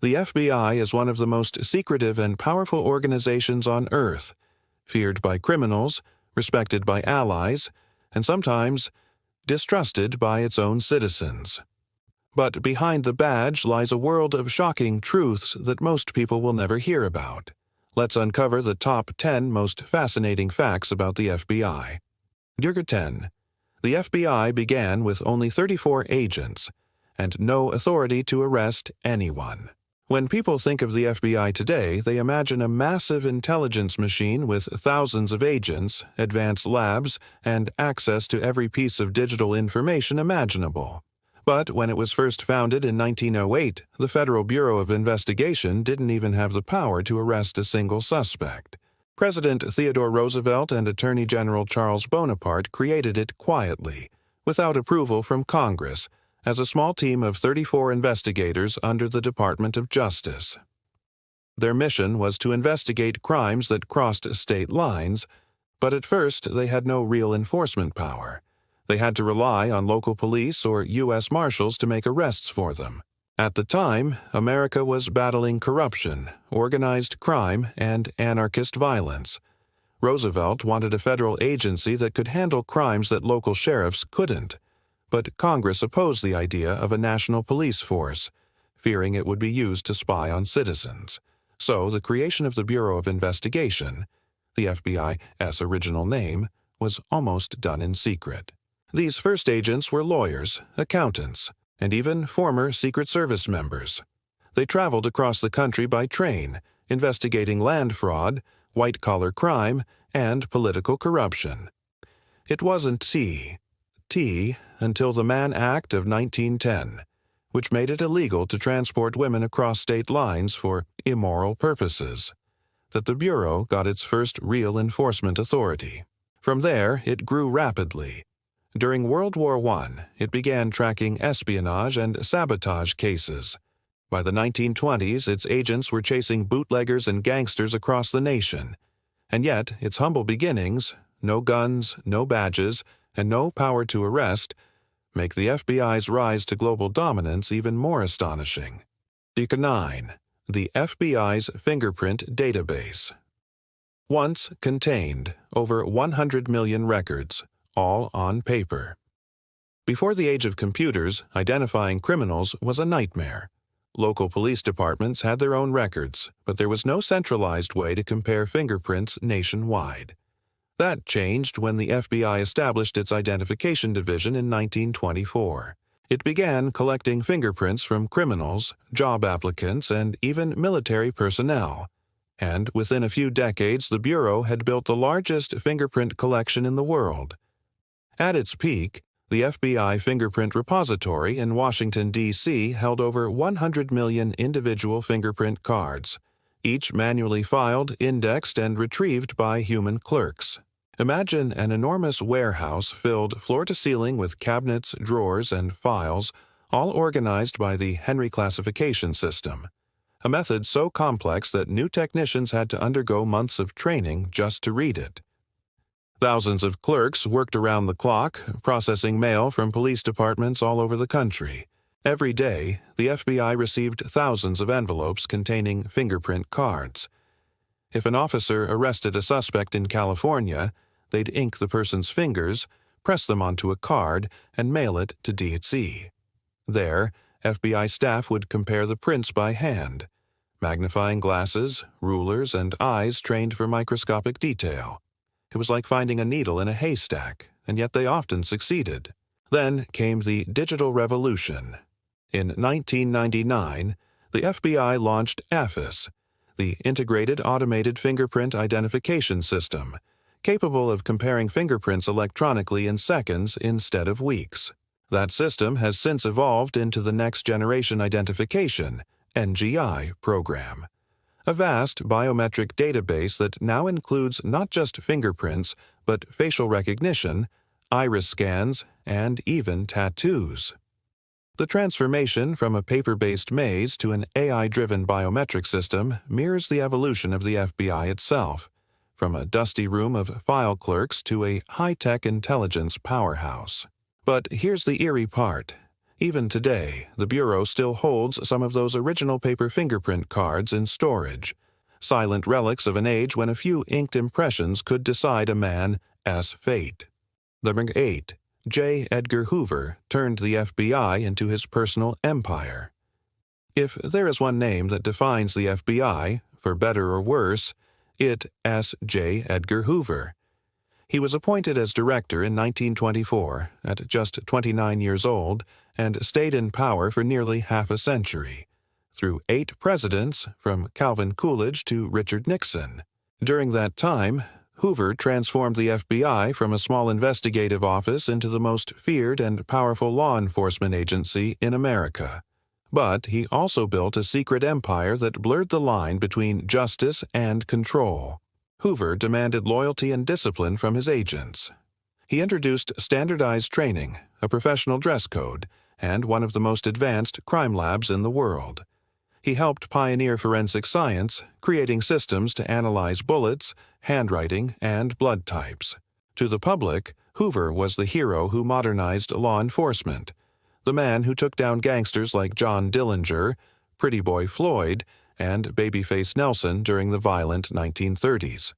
The FBI is one of the most secretive and powerful organizations on Earth, feared by criminals, respected by allies, and sometimes distrusted by its own citizens. But behind the badge lies a world of shocking truths that most people will never hear about. Let's uncover the top 10 most fascinating facts about the FBI. Number 10. The FBI began with only 34 agents and no authority to arrest anyone. When people think of the FBI today, they imagine a massive intelligence machine with thousands of agents, advanced labs, and access to every piece of digital information imaginable. But when it was first founded in 1908, the Federal Bureau of Investigation didn't even have the power to arrest a single suspect. President Theodore Roosevelt and Attorney General Charles Bonaparte created it quietly, without approval from Congress, as a small team of 34 investigators under the Department of Justice. Their mission was to investigate crimes that crossed state lines, but at first they had no real enforcement power. They had to rely on local police or U.S. Marshals to make arrests for them. At the time, America was battling corruption, organized crime, and anarchist violence. Roosevelt wanted a federal agency that could handle crimes that local sheriffs couldn't. But Congress opposed the idea of a national police force, fearing it would be used to spy on citizens. So the creation of the Bureau of Investigation, the FBI's original name, was almost done in secret. These first agents were lawyers, accountants, and even former Secret Service members. They traveled across the country by train, investigating land fraud, white-collar crime, and political corruption. It wasn't T until the Mann Act of 1910, which made it illegal to transport women across state lines for immoral purposes, that the Bureau got its first real enforcement authority. From there, it grew rapidly. During World War I, it began tracking espionage and sabotage cases. By the 1920s, its agents were chasing bootleggers and gangsters across the nation. And yet, its humble beginnings, no guns, no badges, and no power to arrest, make the FBI's rise to global dominance even more astonishing. Number 9. The FBI's fingerprint database. Once contained over 100 million records, all on paper. Before the age of computers, identifying criminals was a nightmare. Local police departments had their own records, but there was no centralized way to compare fingerprints nationwide. That changed when the FBI established its identification division in 1924. It began collecting fingerprints from criminals, job applicants, and even military personnel. And within a few decades, the Bureau had built the largest fingerprint collection in the world. At its peak, the FBI Fingerprint Repository in Washington, D.C. held over 100 million individual fingerprint cards, each manually filed, indexed, and retrieved by human clerks. Imagine an enormous warehouse filled floor to ceiling with cabinets, drawers, and files, all organized by the Henry classification system, a method so complex that new technicians had to undergo months of training just to read it. Thousands of clerks worked around the clock, processing mail from police departments all over the country. Every day, the FBI received thousands of envelopes containing fingerprint cards. If an officer arrested a suspect in California, they'd ink the person's fingers, press them onto a card, and mail it to D.C. There, FBI staff would compare the prints by hand. Magnifying glasses, rulers, and eyes trained for microscopic detail. It was like finding a needle in a haystack, and yet they often succeeded. Then came the digital revolution. In 1999, the FBI launched AFIS, the Integrated Automated Fingerprint Identification System, capable of comparing fingerprints electronically in seconds instead of weeks. That system has since evolved into the Next Generation Identification, NGI, program, a vast biometric database that now includes not just fingerprints, but facial recognition, iris scans, and even tattoos. The transformation from a paper-based maze to an AI-driven biometric system mirrors the evolution of the FBI itself, from a dusty room of file clerks to a high-tech intelligence powerhouse. But here's the eerie part. Even today, the Bureau still holds some of those original paper fingerprint cards in storage, silent relics of an age when a few inked impressions could decide a man's fate. Number 8. J. Edgar Hoover turned the FBI into his personal empire. If there is one name that defines the FBI, for better or worse, it is J. Edgar Hoover. He was appointed as director in 1924, at just 29 years old, and stayed in power for nearly half a century, through 8 presidents from Calvin Coolidge to Richard Nixon. During that time, Hoover transformed the FBI from a small investigative office into the most feared and powerful law enforcement agency in America. But he also built a secret empire that blurred the line between justice and control. Hoover demanded loyalty and discipline from his agents. He introduced standardized training, a professional dress code, and one of the most advanced crime labs in the world. He helped pioneer forensic science, creating systems to analyze bullets, handwriting, and blood types. To the public, Hoover was the hero who modernized law enforcement, the man who took down gangsters like John Dillinger, Pretty Boy Floyd, and Babyface Nelson during the violent 1930s.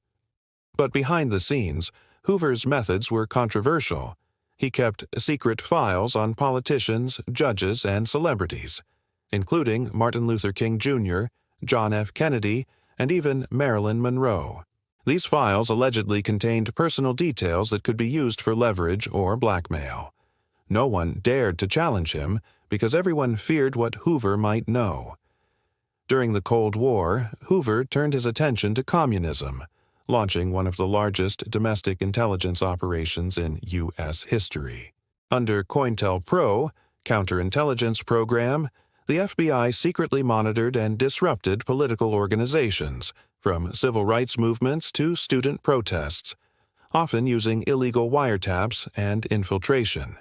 But behind the scenes, Hoover's methods were controversial. He kept secret files on politicians, judges, and celebrities, including Martin Luther King Jr., John F. Kennedy, and even Marilyn Monroe. These files allegedly contained personal details that could be used for leverage or blackmail. No one dared to challenge him because everyone feared what Hoover might know. During the Cold War, Hoover turned his attention to communism, launching one of the largest domestic intelligence operations in U.S. history. Under COINTELPRO, Counterintelligence Program, the FBI secretly monitored and disrupted political organizations, from civil rights movements to student protests, often using illegal wiretaps and infiltration.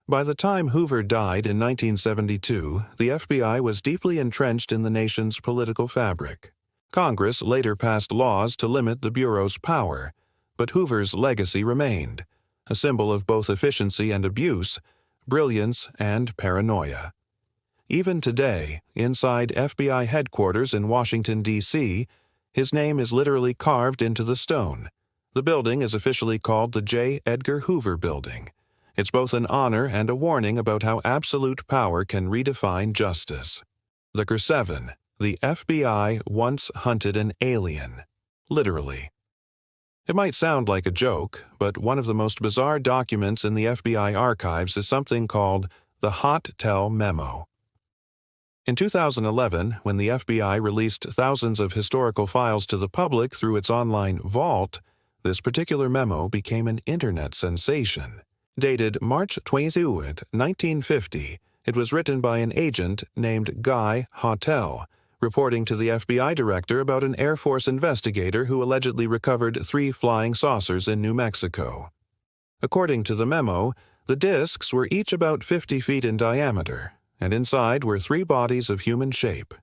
By the time Hoover died in 1972, the FBI was deeply entrenched in the nation's political fabric. Congress later passed laws to limit the Bureau's power, but Hoover's legacy remained, a symbol of both efficiency and abuse, brilliance and paranoia. Even today, inside FBI headquarters in Washington, D.C., his name is literally carved into the stone. The building is officially called the J. Edgar Hoover Building. It's both an honor and a warning about how absolute power can redefine justice. Number 7. The FBI once hunted an alien. Literally. It might sound like a joke, but one of the most bizarre documents in the FBI archives is something called the Hot Tell Memo. In 2011, when the FBI released thousands of historical files to the public through its online vault, this particular memo became an internet sensation. Dated March 22, 1950, it was written by an agent named Guy Hottel, reporting to the FBI director about an Air Force investigator who allegedly recovered 3 flying saucers in New Mexico. According to the memo, the discs were each about 50 feet in diameter, and inside were 3 bodies of human shape,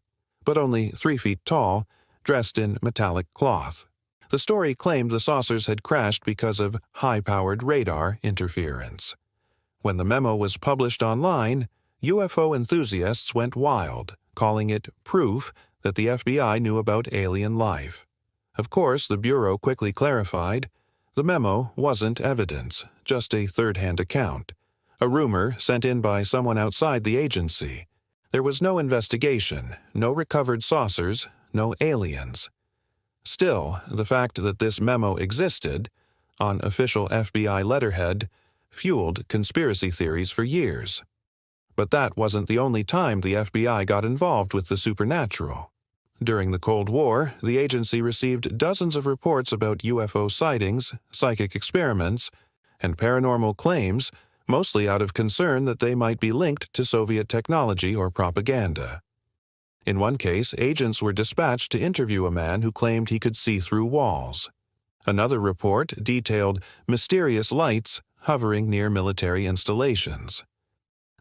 but only 3 feet tall, dressed in metallic cloth. The story claimed the saucers had crashed because of high-powered radar interference. When the memo was published online, UFO enthusiasts went wild, calling it proof that the FBI knew about alien life. Of course, the Bureau quickly clarified, the memo wasn't evidence, just a third-hand account, a rumor sent in by someone outside the agency. There was no investigation, no recovered saucers, no aliens. Still, the fact that this memo existed, on official FBI letterhead, fueled conspiracy theories for years. But that wasn't the only time the FBI got involved with the supernatural. During the Cold War, the agency received dozens of reports about UFO sightings, psychic experiments, and paranormal claims, mostly out of concern that they might be linked to Soviet technology or propaganda. In one case, agents were dispatched to interview a man who claimed he could see through walls. Another report detailed mysterious lights hovering near military installations.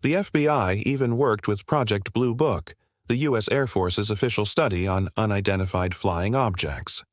The FBI even worked with Project Blue Book, the U.S. Air Force's official study on unidentified flying objects.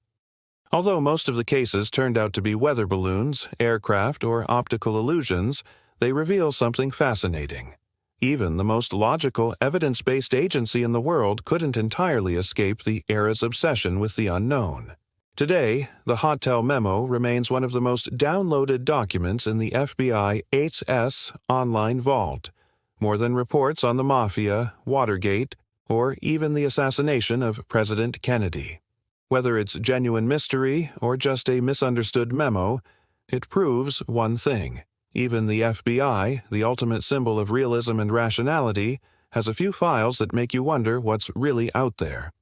Although most of the cases turned out to be weather balloons, aircraft, or optical illusions, they reveal something fascinating. Even the most logical, evidence-based agency in the world couldn't entirely escape the era's obsession with the unknown. Today, the Hotel Memo remains one of the most downloaded documents in the FBI 8's online vault, more than reports on the Mafia, Watergate, or even the assassination of President Kennedy. Whether it's genuine mystery or just a misunderstood memo, it proves one thing. Even the FBI, the ultimate symbol of realism and rationality, has a few files that make you wonder what's really out there.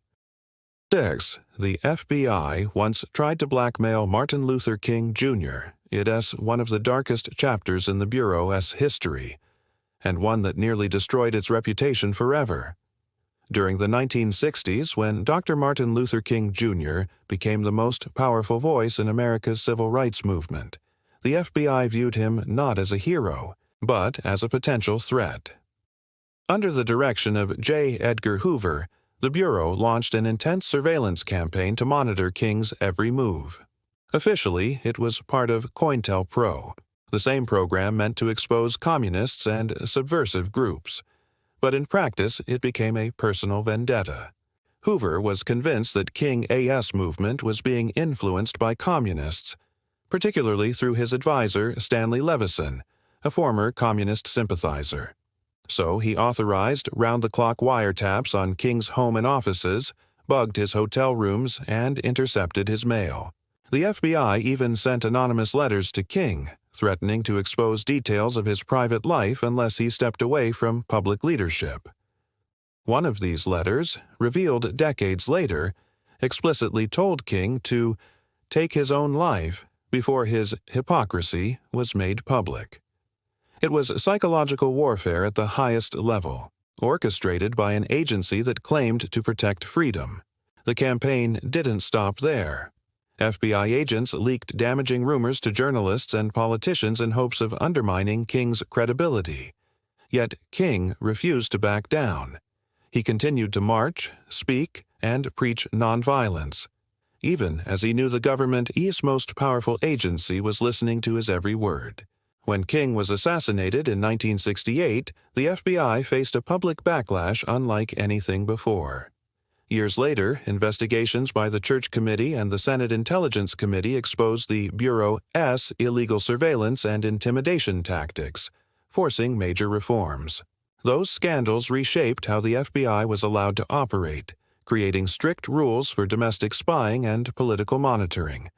6. The FBI once tried to blackmail Martin Luther King Jr. It's one of the darkest chapters in the Bureau's history, and one that nearly destroyed its reputation forever. During the 1960s, when Dr. Martin Luther King Jr. became the most powerful voice in America's civil rights movement, the FBI viewed him not as a hero, but as a potential threat. Under the direction of J. Edgar Hoover, the Bureau launched an intense surveillance campaign to monitor King's every move. Officially, it was part of COINTELPRO, the same program meant to expose communists and subversive groups. But in practice, it became a personal vendetta. Hoover was convinced that King-AS movement was being influenced by communists, particularly through his advisor Stanley Levison, a former communist sympathizer. So he authorized round-the-clock wiretaps on King's home and offices, bugged his hotel rooms, and intercepted his mail. The FBI even sent anonymous letters to King, threatening to expose details of his private life unless he stepped away from public leadership. One of these letters, revealed decades later, explicitly told King to take his own life before his hypocrisy was made public. It was psychological warfare at the highest level, orchestrated by an agency that claimed to protect freedom. The campaign didn't stop there. FBI agents leaked damaging rumors to journalists and politicians in hopes of undermining King's credibility. Yet King refused to back down. He continued to march, speak, and preach nonviolence, even as he knew the government's most powerful agency was listening to his every word. When King was assassinated in 1968, the FBI faced a public backlash unlike anything before. Years later, investigations by the Church Committee and the Senate Intelligence Committee exposed the Bureau's illegal surveillance and intimidation tactics, forcing major reforms. Those scandals reshaped how the FBI was allowed to operate, creating strict rules for domestic spying and political monitoring.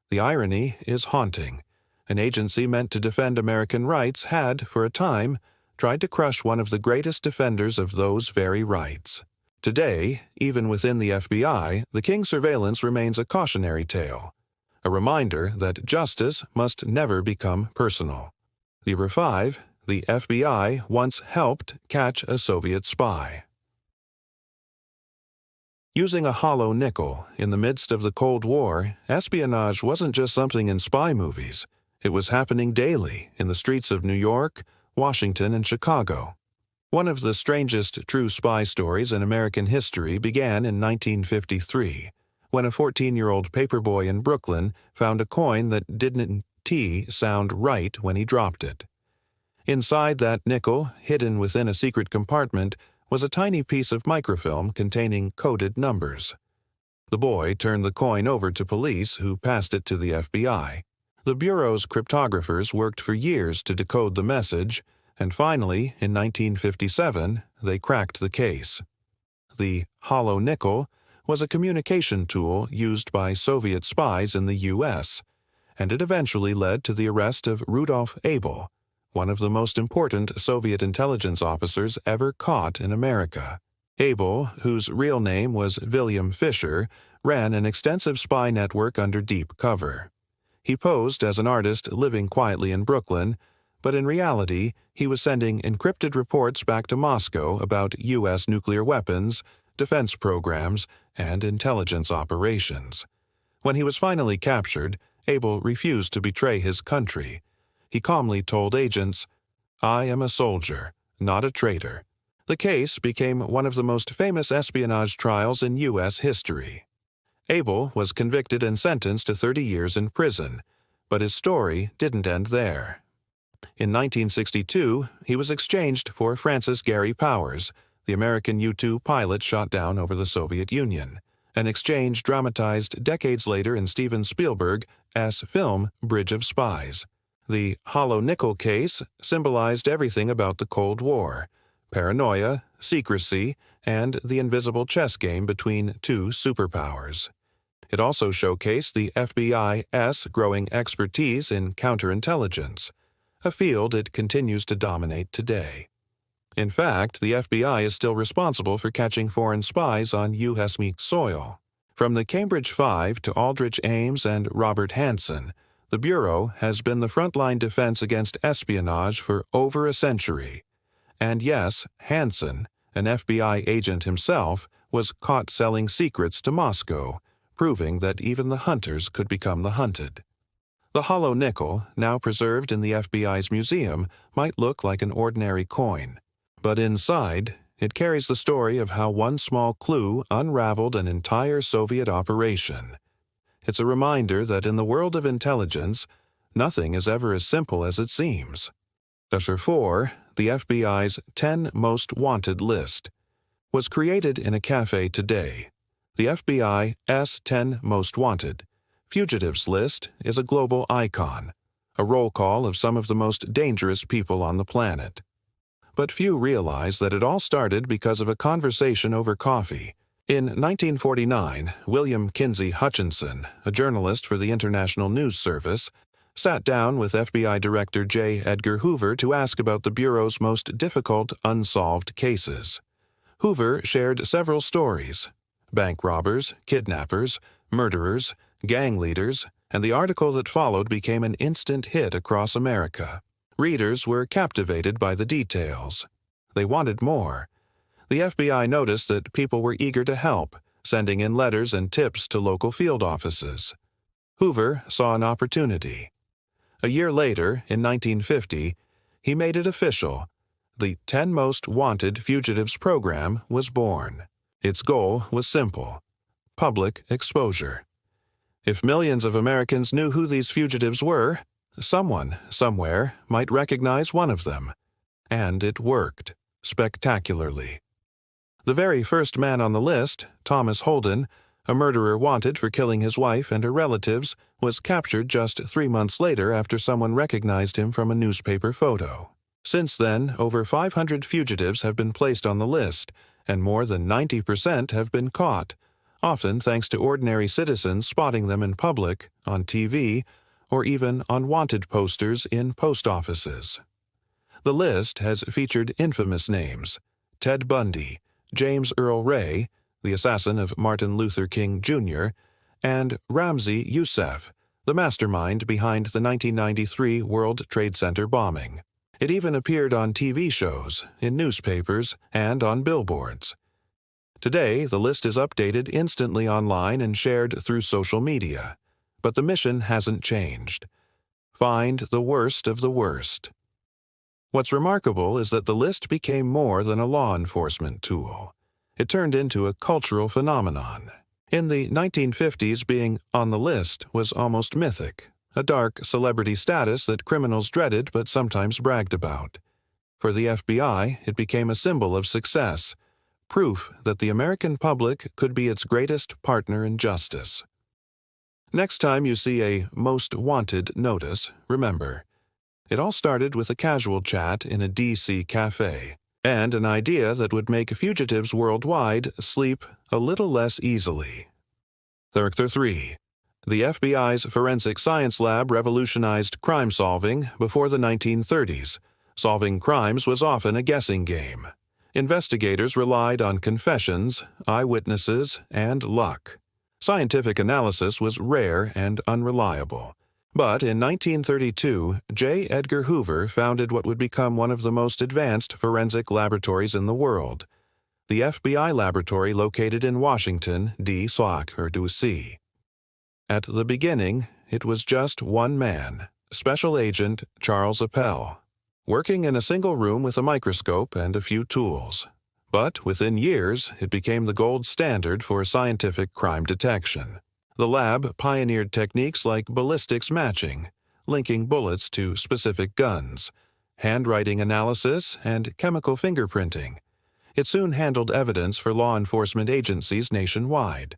The irony is haunting. An agency meant to defend American rights had, for a time, tried to crush one of the greatest defenders of those very rights. Today, even within the FBI, the King surveillance remains a cautionary tale, a reminder that justice must never become personal. Number 5. The FBI once helped catch a Soviet spy. Using a hollow nickel in the midst of the Cold War, espionage wasn't just something in spy movies. It was happening daily in the streets of New York, Washington, and Chicago. One of the strangest true spy stories in American history began in 1953, when a 14-year-old paperboy in Brooklyn found a coin that didn't sound right when he dropped it. Inside that nickel, hidden within a secret compartment, was a tiny piece of microfilm containing coded numbers. The boy turned the coin over to police, who passed it to the FBI. The Bureau's cryptographers worked for years to decode the message, and finally, in 1957, they cracked the case. The hollow nickel was a communication tool used by Soviet spies in the U.S., and it eventually led to the arrest of Rudolf Abel, one of the most important Soviet intelligence officers ever caught in America. Abel, whose real name was William Fisher, ran an extensive spy network under deep cover. He posed as an artist living quietly in Brooklyn, but in reality, he was sending encrypted reports back to Moscow about U.S. nuclear weapons, defense programs, and intelligence operations. When he was finally captured, Abel refused to betray his country. He calmly told agents, "I am a soldier, not a traitor." The case became one of the most famous espionage trials in U.S. history. Abel was convicted and sentenced to 30 years in prison, but his story didn't end there. In 1962, he was exchanged for Francis Gary Powers, the American U-2 pilot shot down over the Soviet Union, an exchange dramatized decades later in Steven Spielberg's film Bridge of Spies. The hollow nickel case symbolized everything about the Cold War: paranoia, secrecy, and the invisible chess game between two superpowers. It also showcased the FBI's growing expertise in counterintelligence, a field it continues to dominate today. In fact, the FBI is still responsible for catching foreign spies on U.S. soil. From the Cambridge Five to Aldrich Ames and Robert Hanssen, the Bureau has been the frontline defense against espionage for over a century. And yes, Hanssen, an FBI agent himself, was caught selling secrets to Moscow, proving that even the hunters could become the hunted. The hollow nickel, now preserved in the FBI's museum, might look like an ordinary coin, but inside, it carries the story of how one small clue unraveled an entire Soviet operation. It's a reminder that in the world of intelligence, nothing is ever as simple as it seems. Chapter 4, the FBI's 10 Most Wanted list, was created in a cafe today. The FBI's 10 Most Wanted Fugitives list is a global icon, a roll call of some of the most dangerous people on the planet. But few realize that it all started because of a conversation over coffee. In 1949, William Kinsey Hutchinson, a journalist for the International News Service, sat down with FBI Director J. Edgar Hoover to ask about the Bureau's most difficult unsolved cases. Hoover shared several stories: bank robbers, kidnappers, murderers, gang leaders, and the article that followed became an instant hit across America. Readers were captivated by the details. They wanted more. The FBI noticed that people were eager to help, sending in letters and tips to local field offices. Hoover saw an opportunity. A year later, in 1950, he made it official. The 10 Most Wanted Fugitives program was born. Its goal was simple: public exposure. If millions of Americans knew who these fugitives were, someone, somewhere, might recognize one of them. And it worked, spectacularly. The very first man on the list, Thomas Holden, a murderer wanted for killing his wife and her relatives, was captured just 3 months later after someone recognized him from a newspaper photo. Since then, over 500 fugitives have been placed on the list, and more than 90% have been caught, often thanks to ordinary citizens spotting them in public, on TV, or even on wanted posters in post offices. The list has featured infamous names: Ted Bundy, James Earl Ray, the assassin of Martin Luther King Jr., and Ramzi Youssef, the mastermind behind the 1993 World Trade Center bombing. It even appeared on TV shows, in newspapers, and on billboards. Today, the list is updated instantly online and shared through social media. But the mission hasn't changed. Find the worst of the worst. What's remarkable is that the list became more than a law enforcement tool. It turned into a cultural phenomenon. In the 1950s, being on the list was almost mythic, a dark celebrity status that criminals dreaded but sometimes bragged about. For the FBI, it became a symbol of success, proof that the American public could be its greatest partner in justice. Next time you see a Most Wanted notice, remember, it all started with a casual chat in a D.C. cafe, and an idea that would make fugitives worldwide sleep a little less easily. Chapter 3. The FBI's Forensic Science Lab revolutionized crime solving before the 1930s. Solving crimes was often a guessing game. Investigators relied on confessions, eyewitnesses, and luck. Scientific analysis was rare and unreliable. But in 1932, J. Edgar Hoover founded what would become one of the most advanced forensic laboratories in the world, the FBI laboratory located in Washington, D.C. At the beginning, it was just one man, Special Agent Charles Appel, working in a single room with a microscope and a few tools. But within years, it became the gold standard for scientific crime detection. The lab pioneered techniques like ballistics matching, linking bullets to specific guns, handwriting analysis, and chemical fingerprinting. It soon handled evidence for law enforcement agencies nationwide.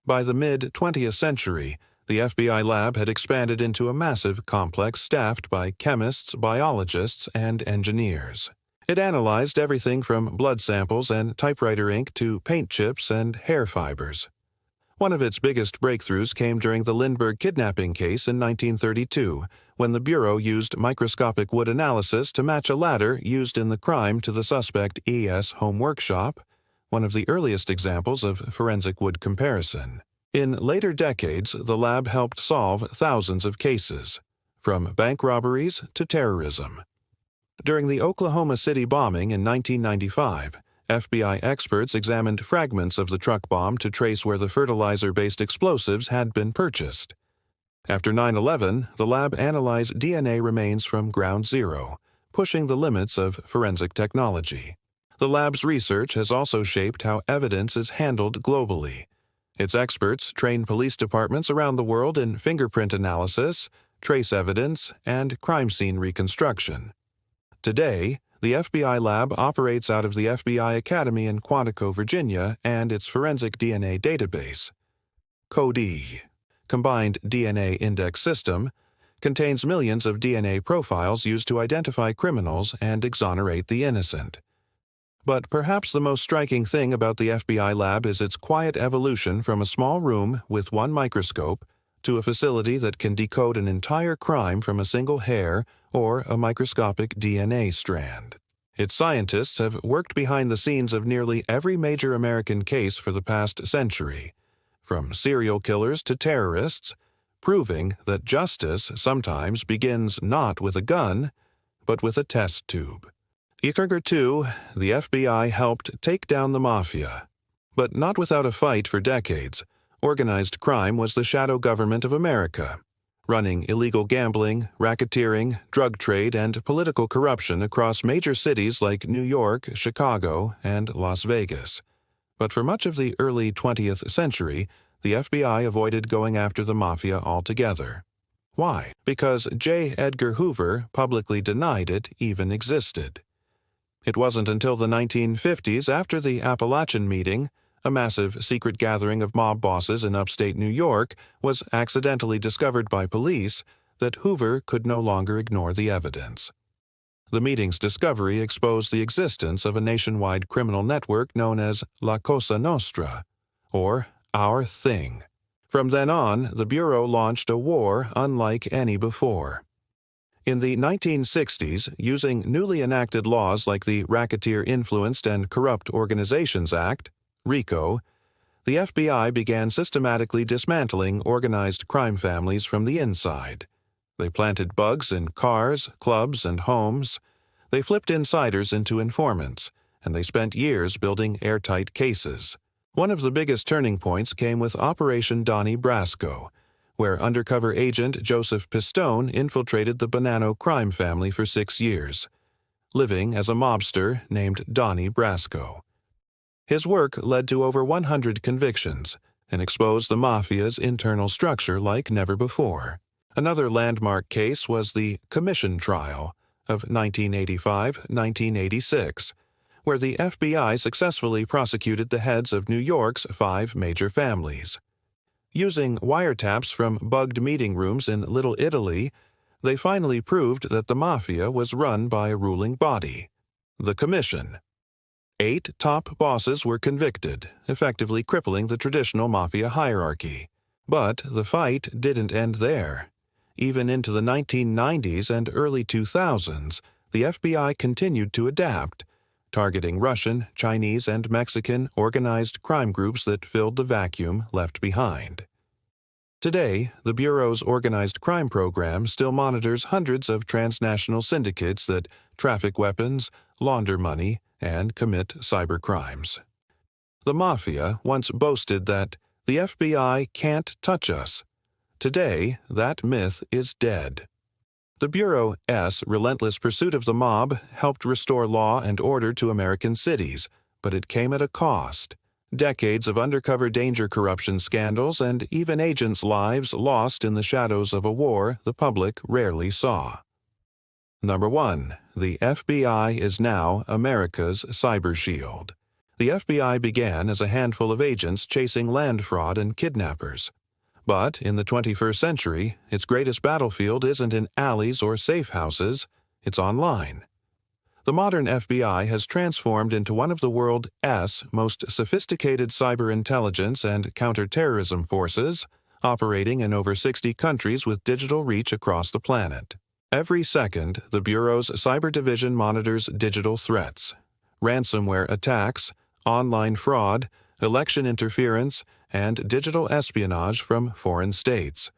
By the mid-20th century, the FBI lab had expanded into a massive complex staffed by chemists, biologists, and engineers. It analyzed everything from blood samples and typewriter ink to paint chips and hair fibers. One of its biggest breakthroughs came during the Lindbergh kidnapping case in 1932, when the Bureau used microscopic wood analysis to match a ladder used in the crime to the suspect E.S. home workshop, one of the earliest examples of forensic wood comparison. In later decades, the lab helped solve thousands of cases, from bank robberies to terrorism. During the Oklahoma City bombing in 1995, FBI experts examined fragments of the truck bomb to trace where the fertilizer-based explosives had been purchased. After 9/11, the lab analyzed DNA remains from ground zero, pushing the limits of forensic technology. The lab's research has also shaped how evidence is handled globally. Its experts train police departments around the world in fingerprint analysis, trace evidence, and crime scene reconstruction. Today, the FBI lab operates out of the FBI Academy in Quantico, Virginia, and its forensic DNA database, CODI, Combined DNA Index System, contains millions of DNA profiles used to identify criminals and exonerate the innocent. But perhaps the most striking thing about the FBI lab is its quiet evolution from a small room with one microscope to a facility that can decode an entire crime from a single hair or a microscopic DNA strand. Its scientists have worked behind the scenes of nearly every major American case for the past century, from serial killers to terrorists, proving that justice sometimes begins not with a gun, but with a test tube. Hitherto, the FBI helped take down the mafia, but not without a fight for decades. Organized crime was the shadow government of America, running illegal gambling, racketeering, drug trade, and political corruption across major cities like New York, Chicago, and Las Vegas. But for much of the early 20th century, the FBI avoided going after the mafia altogether. Why? Because J. Edgar Hoover publicly denied it even existed. It wasn't until the 1950s, after the Appalachian Meeting, a massive secret gathering of mob bosses in upstate New York, was accidentally discovered by police, that Hoover could no longer ignore the evidence. The meeting's discovery exposed the existence of a nationwide criminal network known as La Cosa Nostra, or Our Thing. From then on, the Bureau launched a war unlike any before. In the 1960s, using newly enacted laws like the Racketeer-Influenced and Corrupt Organizations Act, RICO, the FBI began systematically dismantling organized crime families from the inside. They planted bugs in cars, clubs, and homes. They flipped insiders into informants, and they spent years building airtight cases. One of the biggest turning points came with Operation Donnie Brasco, where undercover agent Joseph Pistone infiltrated the Bonanno crime family for 6 years, living as a mobster named Donnie Brasco. His work led to over 100 convictions and exposed the mafia's internal structure like never before. Another landmark case was the Commission Trial of 1985-1986, where the FBI successfully prosecuted the heads of New York's 5 major families. Using wiretaps from bugged meeting rooms in Little Italy, they finally proved that the mafia was run by a ruling body, the Commission. 8 top bosses were convicted, effectively crippling the traditional mafia hierarchy. But the fight didn't end there. Even into the 1990s and early 2000s, the FBI continued to adapt, targeting Russian, Chinese, and Mexican organized crime groups that filled the vacuum left behind. Today, the Bureau's organized crime program still monitors hundreds of transnational syndicates that traffic weapons, launder money, and commit cybercrimes. The mafia once boasted that the FBI can't touch us. Today, that myth is dead. The Bureau's relentless pursuit of the mob helped restore law and order to American cities, but it came at a cost: decades of undercover danger corruption scandals, and even agents' lives lost in the shadows of a war the public rarely saw. Number 1. The FBI is now America's cyber shield. The FBI began as a handful of agents chasing land fraud and kidnappers. But in the 21st century, its greatest battlefield isn't in alleys or safe houses, it's online. The modern FBI has transformed into one of the world's most sophisticated cyber intelligence and counterterrorism forces, operating in over 60 countries with digital reach across the planet. Every second, the Bureau's cyber division monitors digital threats, ransomware attacks, online fraud, election interference, and digital espionage from foreign states.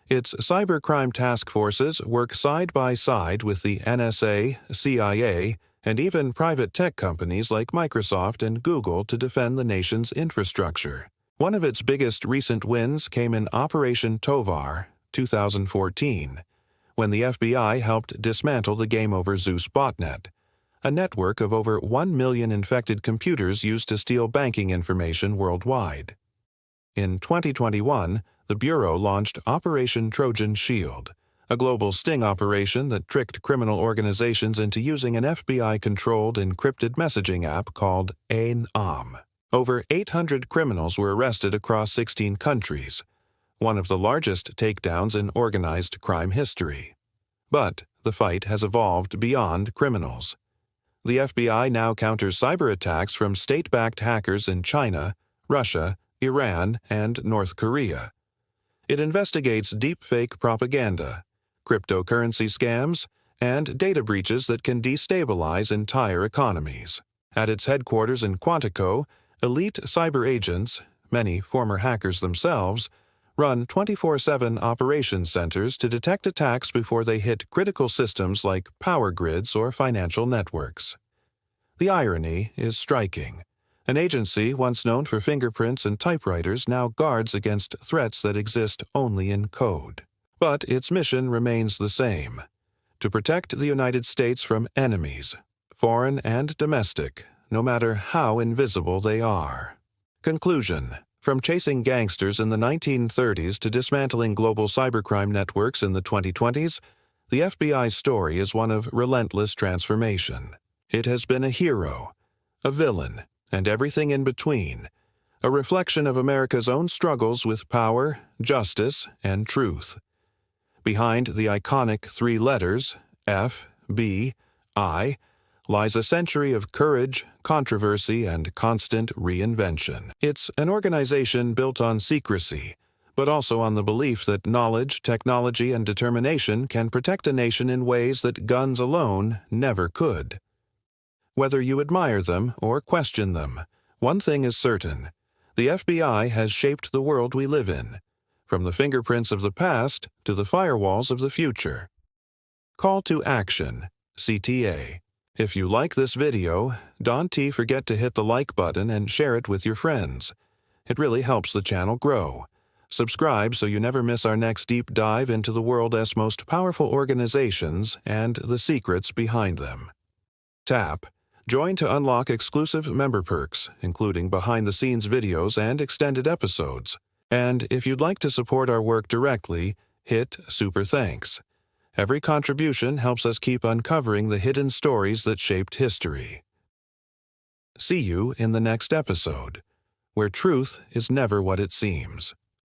Its cybercrime task forces work side by side with the NSA, CIA, and even private tech companies like Microsoft and Google to defend the nation's infrastructure. One of its biggest recent wins came in Operation Tovar, 2014, when the FBI helped dismantle the Game Over Zeus botnet, a network of over 1 million infected computers used to steal banking information worldwide. In 2021, the Bureau launched Operation Trojan Shield, a global sting operation that tricked criminal organizations into using an FBI-controlled encrypted messaging app called ANOM. Over 800 criminals were arrested across 16 countries, one of the largest takedowns in organized crime history. But the fight has evolved beyond criminals. The FBI now counters cyber attacks from state-backed hackers in China, Russia, Iran, and North Korea. It investigates deepfake propaganda, cryptocurrency scams, and data breaches that can destabilize entire economies. At its headquarters in Quantico, elite cyber agents, many former hackers themselves, run 24/7 operations centers to detect attacks before they hit critical systems like power grids or financial networks. The irony is striking. An agency once known for fingerprints and typewriters now guards against threats that exist only in code. But its mission remains the same: to protect the United States from enemies, foreign and domestic, no matter how invisible they are. Conclusion: from chasing gangsters in the 1930s to dismantling global cybercrime networks in the 2020s, the FBI's story is one of relentless transformation. It has been a hero, a villain, and everything in between, a reflection of America's own struggles with power, justice, and truth. Behind the iconic three letters, FBI, lies a century of courage, controversy, and constant reinvention. It's an organization built on secrecy, but also on the belief that knowledge, technology, and determination can protect a nation in ways that guns alone never could. Whether you admire them or question them, one thing is certain: the FBI has shaped the world we live in, from the fingerprints of the past to the firewalls of the future. Call to Action, CTA. If you like this video, don't forget to hit the like button and share it with your friends. It really helps the channel grow. Subscribe so you never miss our next deep dive into the world's most powerful organizations and the secrets behind them. Tap Join to unlock exclusive member perks, including behind-the-scenes videos and extended episodes. And if you'd like to support our work directly, hit Super Thanks. Every contribution helps us keep uncovering the hidden stories that shaped history. See you in the next episode, where truth is never what it seems.